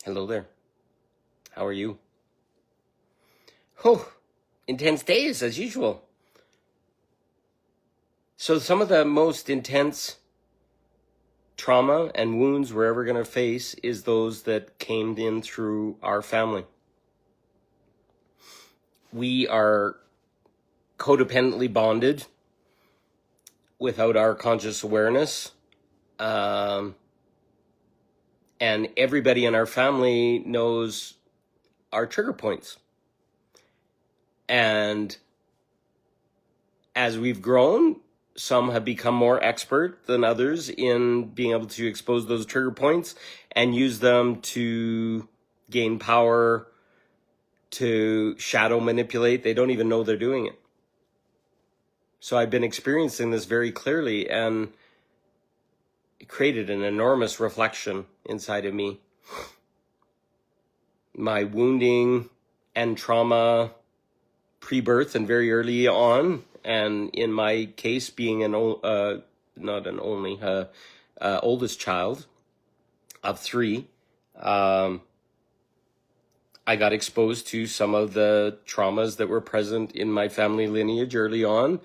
Hello there. How are you? Oh, intense days as usual. So some of the most intense trauma and wounds we're ever going to face is those that came in through our family. We are codependently bonded without our conscious awareness. And everybody in our family knows our trigger points. And as we've grown, some have become more expert than others in being able to expose those trigger points and use them to gain power, to shadow manipulate. They don't even know they're doing it. So I've been experiencing this very clearly, and it created an enormous reflection inside of me. My wounding and trauma pre-birth and very early on, and in my case being oldest child of three, I got exposed to some of the traumas that were present in my family lineage early on,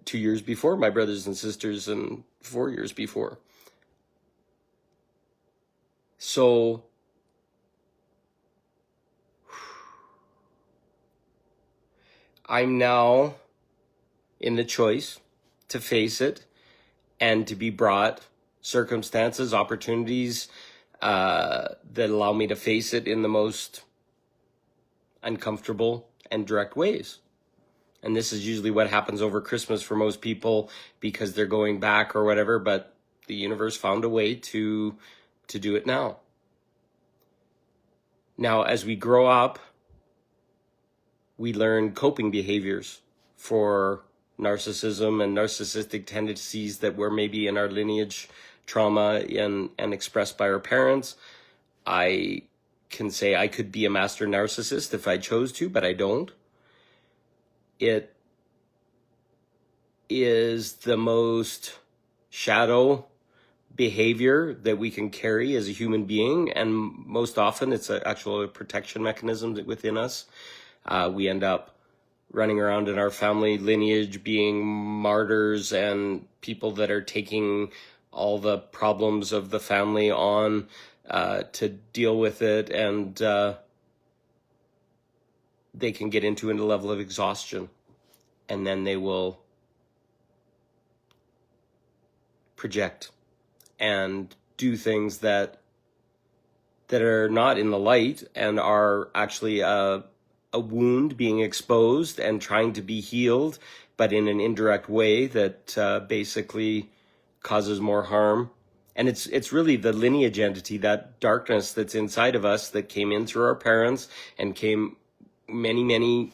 2 years before my brothers and sisters and 4 years before. So I'm now in the choice to face it and to be brought circumstances, opportunities that allow me to face it in the most uncomfortable and direct ways. And this is usually what happens over Christmas for most people because they're going back or whatever, but the universe found a way to do it now. Now, as we grow up, we learn coping behaviors for narcissism and narcissistic tendencies that were maybe in our lineage trauma and expressed by our parents. I can say I could be a master narcissist if I chose to, but I don't. It is the most shadow behavior that we can carry as a human being, and most often it's actually a protection mechanism within us. We end up running around in our family lineage being martyrs and people that are taking all the problems of the family on to deal with it, and they can get into a level of exhaustion, and then they will project and do things that are not in the light and are actually a wound being exposed and trying to be healed, but in an indirect way that basically causes more harm. And it's really the lineage entity, that darkness that's inside of us that came in through our parents and came many, many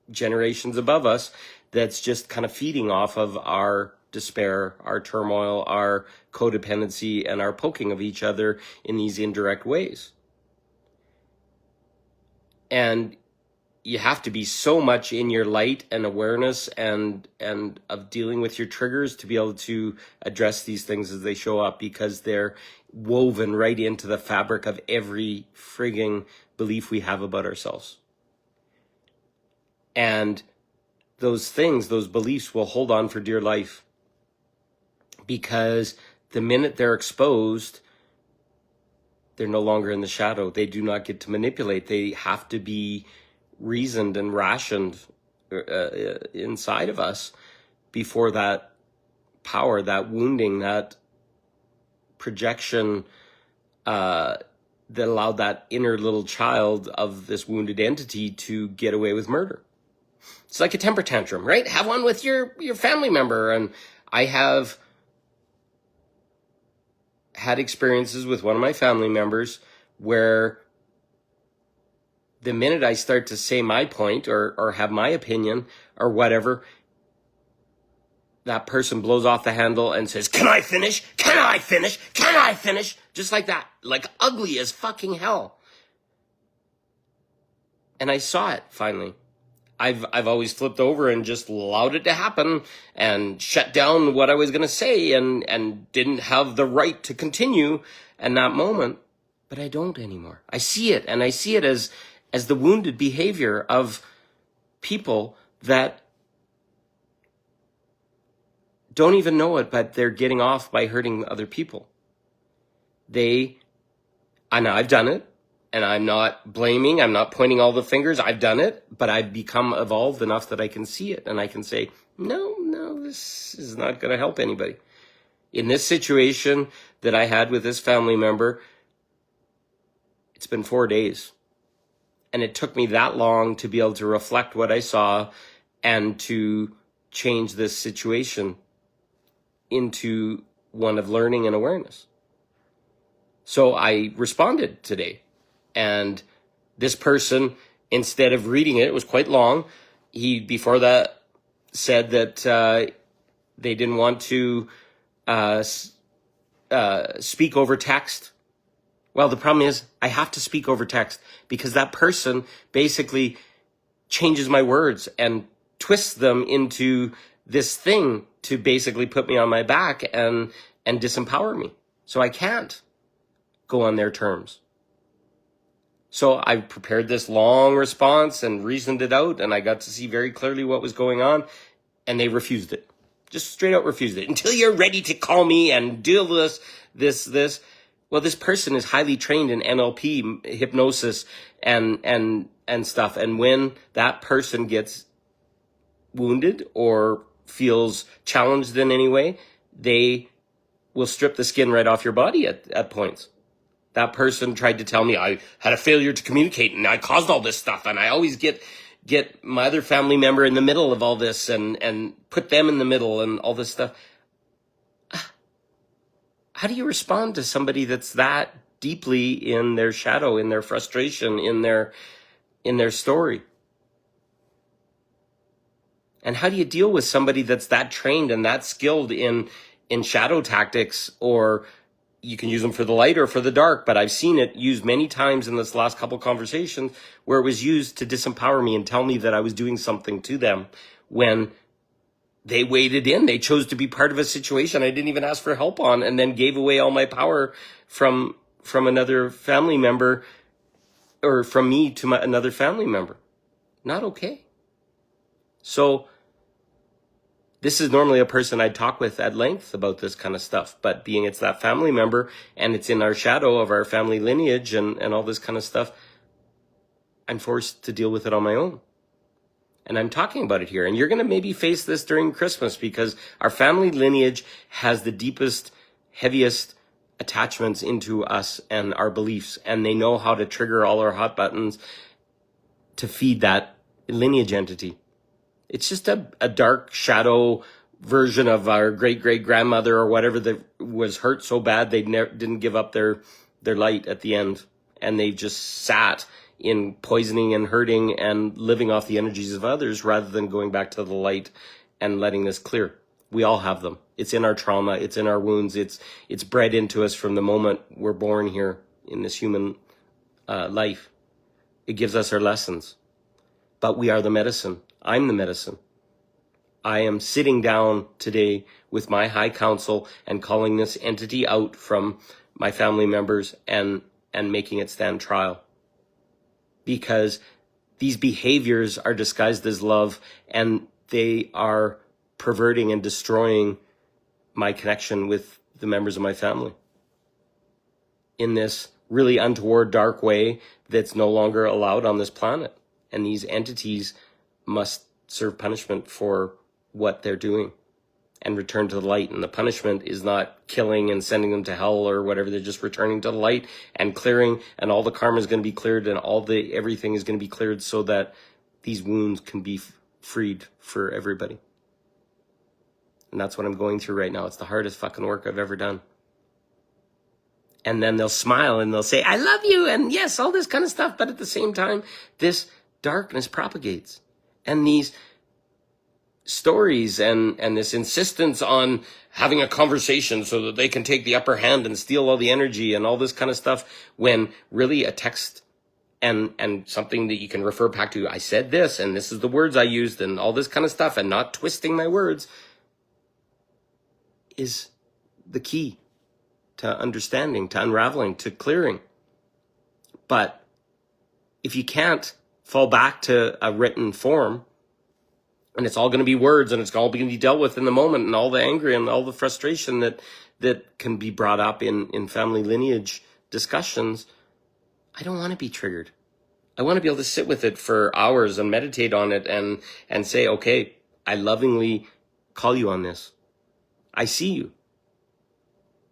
generations above us, that's just kind of feeding off of our despair, our turmoil, our codependency, and our poking of each other in these indirect ways. And you have to be so much in your light and awareness and of dealing with your triggers to be able to address these things as they show up, because they're woven right into the fabric of every frigging belief we have about ourselves. And those things, those beliefs will hold on for dear life, because the minute they're exposed, they're no longer in the shadow. They do not get to manipulate. They have to be reasoned and rationed inside of us before that power, that wounding, that projection that allowed that inner little child of this wounded entity to get away with murder. It's like a temper tantrum, right? Have one with your family member. And I have had experiences with one of my family members where the minute I start to say my point or have my opinion or whatever, that person blows off the handle and says, "Can I finish? Can I finish? Can I finish?" Just like that, like ugly as fucking hell. And I saw it finally. I've always flipped over and just allowed it to happen and shut down what I was going to say and didn't have the right to continue in that moment. But I don't anymore. I see it, and I see it as the wounded behavior of people that don't even know it, but they're getting off by hurting other people. And I've done it, and I'm not blaming, I'm not pointing all the fingers, I've done it, but I've become evolved enough that I can see it, and I can say, no, this is not going to help anybody. In this situation that I had with this family member, it's been 4 days. And it took me that long to be able to reflect what I saw and to change this situation into one of learning and awareness. So I responded today. And this person, instead of reading it, it was quite long. He, before that, said that they didn't want to speak over text. Well, the problem is I have to speak over text because that person basically changes my words and twists them into this thing to basically put me on my back and disempower me. So I can't go on their terms. So I prepared this long response and reasoned it out, and I got to see very clearly what was going on, and they refused it. Just straight out refused it. Until you're ready to call me and deal with this. Well, this person is highly trained in NLP, hypnosis, and stuff. And when that person gets wounded or feels challenged in any way, they will strip the skin right off your body at points. That person tried to tell me I had a failure to communicate and I caused all this stuff, and I always get my other family member in the middle of all this and put them in the middle and all this stuff. How do you respond to somebody that's that deeply in their shadow, in their frustration, in their story? And how do you deal with somebody that's that trained and that skilled in shadow tactics? Or you can use them for the light or for the dark, but I've seen it used many times in this last couple conversations where it was used to disempower me and tell me that I was doing something to them when they waded in. They chose to be part of a situation I didn't even ask for help on, and then gave away all my power from another family member, or from me to another family member. Not okay. So this is normally a person I'd talk with at length about this kind of stuff, but being it's that family member and it's in our shadow of our family lineage and all this kind of stuff, I'm forced to deal with it on my own. And I'm talking about it here. And you're going to maybe face this during Christmas because our family lineage has the deepest, heaviest attachments into us and our beliefs. And they know how to trigger all our hot buttons to feed that lineage entity. It's just a dark shadow version of our great-great-grandmother or whatever that was hurt so bad they didn't give up their light at the end. And they just sat in poisoning and hurting and living off the energies of others rather than going back to the light and letting this clear. We all have them. It's in our trauma. It's in our wounds. It's bred into us from the moment we're born here in this human life. It gives us our lessons. But we are the medicine. I'm the medicine. I am sitting down today with my high council and calling this entity out from my family members and making it stand trial. Because these behaviors are disguised as love, and they are perverting and destroying my connection with the members of my family in this really untoward, dark way that's no longer allowed on this planet. And these entities must serve punishment for what they're doing and return to the light. And the punishment is not killing and sending them to hell or whatever. They're just returning to the light and clearing, and all the karma is going to be cleared, and everything is going to be cleared so that these wounds can be freed for everybody. And that's what I'm going through right now. It's the hardest fucking work I've ever done. And then they'll smile and they'll say, I love you, and yes, all this kind of stuff. But at the same time, this darkness propagates. And these stories and this insistence on having a conversation so that they can take the upper hand and steal all the energy and all this kind of stuff, when really a text and something that you can refer back to, I said this and this is the words I used and all this kind of stuff, and not twisting my words, is the key to understanding, to unraveling, to clearing. But if you can't fall back to a written form, and it's all going to be words, and it's all going to be dealt with in the moment, and all the anger and all the frustration that can be brought up in family lineage discussions, I don't want to be triggered. I want to be able to sit with it for hours and meditate on it and say, okay, I lovingly call you on this. I see you.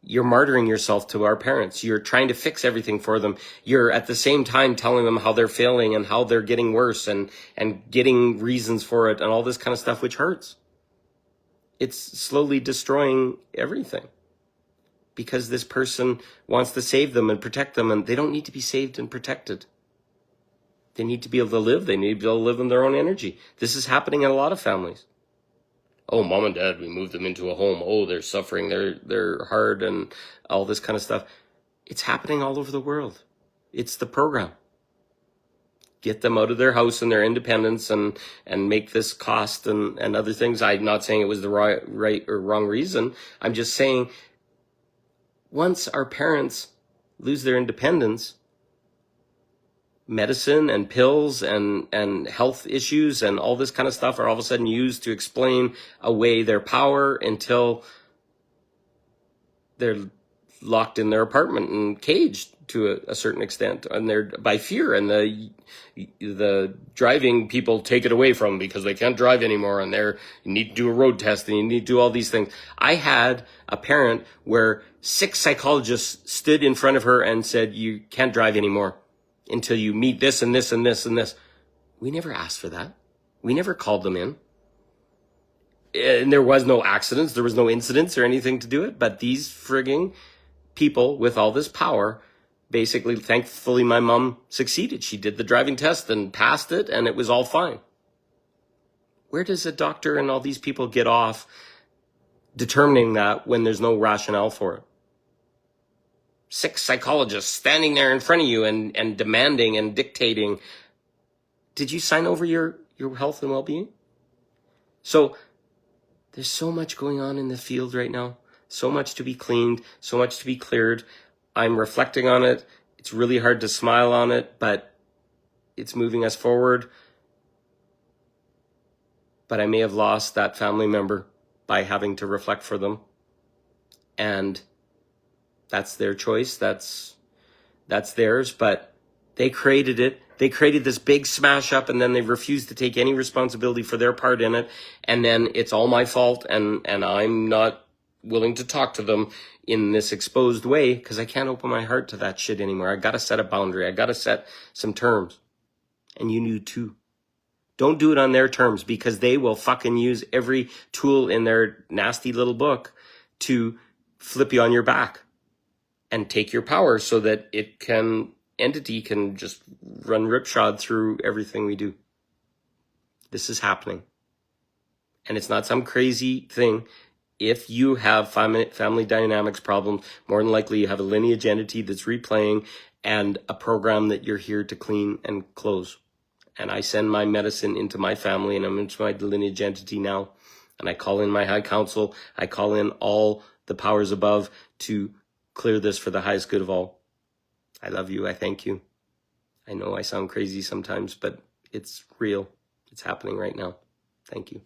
You're martyring yourself to our parents. You're trying to fix everything for them. You're at the same time telling them how they're failing and how they're getting worse and getting reasons for it and all this kind of stuff, which hurts. It's slowly destroying everything because this person wants to save them and protect them, and they don't need to be saved and protected. They need to be able to live. They need to be able to live in their own energy. This is happening in a lot of families. Oh, mom and dad, we moved them into a home. Oh, they're suffering. They're hard and all this kind of stuff. It's happening all over the world. It's the program. Get them out of their house and their independence and make this cost and other things. I'm not saying it was the right or wrong reason. I'm just saying once our parents lose their independence, medicine and pills and health issues and all this kind of stuff are all of a sudden used to explain away their power until they're locked in their apartment and caged to a certain extent, and they're by fear, and the driving people take it away from them because they can't drive anymore, and you need to do a road test and you need to do all these things. I had a parent where 6 psychologists stood in front of her and said, you can't drive anymore until you meet this and this and this and this. We never asked for that. We never called them in. And there was no accidents. There was no incidents or anything to do it. But these frigging people with all this power, basically, thankfully, my mom succeeded. She did the driving test and passed it, and it was all fine. Where does a doctor and all these people get off determining that when there's no rationale for it? 6 psychologists standing there in front of you and demanding and dictating. Did you sign over your health and well-being? So there's so much going on in the field right now, so much to be cleaned, so much to be cleared. I'm reflecting on it. It's really hard to smile on it, but it's moving us forward. But I may have lost that family member by having to reflect for them. And that's their choice. That's theirs, but they created it. They created this big smash up, and then they refused to take any responsibility for their part in it. And then it's all my fault, and I'm not willing to talk to them in this exposed way because I can't open my heart to that shit anymore. I got to set a boundary. I got to set some terms. And you need too. Don't do it on their terms because they will fucking use every tool in their nasty little book to flip you on your back and take your power so that entity can just run ripshod through everything we do. This is happening. And it's not some crazy thing. If you have family dynamics problems, more than likely you have a lineage entity that's replaying and a program that you're here to clean and close. And I send my medicine into my family, and I'm into my lineage entity now. And I call in my high council. I call in all the powers above to clear this for the highest good of all. I love you. I thank you. I know I sound crazy sometimes, but it's real. It's happening right now. Thank you.